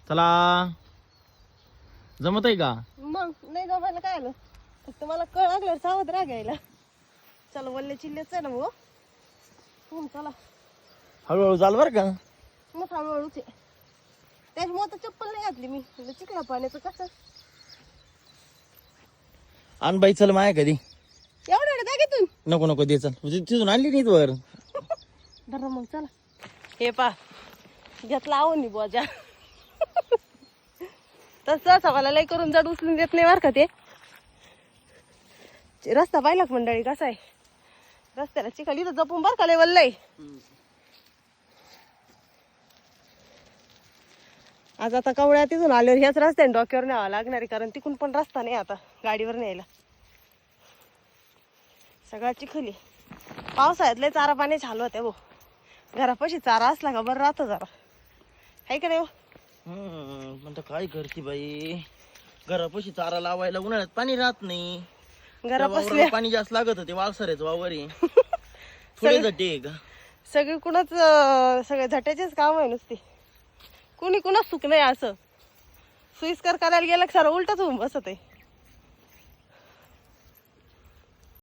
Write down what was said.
चला जमत आहे का? मग नाही जमायला काय आलं, फक्त मला कळ लागल्यावर सावध रागायला. चला वल्ले चिल्लेच आहे ना भाऊ. चला हळूहळू चाल बर का. मग हळूहळूच आहे, त्याच्यामुळे तर चप्पल नाही घातली मी. चिखला पाण्याचं कसं आण बाई चल माया कधी. एवढं बॅगेतून नको नको दे, चल तिथून आणली नाही वर. बरं मग चला. हे पा घेतला आवं नि बोजा. तसं मला लय करून जड उचलून देत नाही बर का ते. रस्ता पाहिला का मंडळी कसा आहे, रस्त्याला चिखल इथं जपून बर का लय वल्लय. आज आता कवळ्या तिथून आल्यावर ह्याच रस्त्याने डोक्यावर न्यावं लागणार आहे, कारण तिकून पण रस्ता नाही आता गाडीवर न्यायला. सगळा चिखली. पावसाळ्यात लय चारा पाण्याची हाल होते भाऊ. घरापाशी चारा असला का बरं राहतं जरा, आहे का नाही हो? म्हणता काय करते बाई, घरापाशी चारा लावायला उन्हाळ्यात पाणी राहत नाही. घरापासल्या पाणी जास्त लागत होते, वाळसऱ्याचं वावर आहे. थोडे झटे आहे का सगळी कुणाच, सगळे झट्याचेच काम आहे नुसती. कुणी कुणाच सुख नाही असं. सुईस्कर करायला गेलं की सारं उलटच होऊन बसत आहे.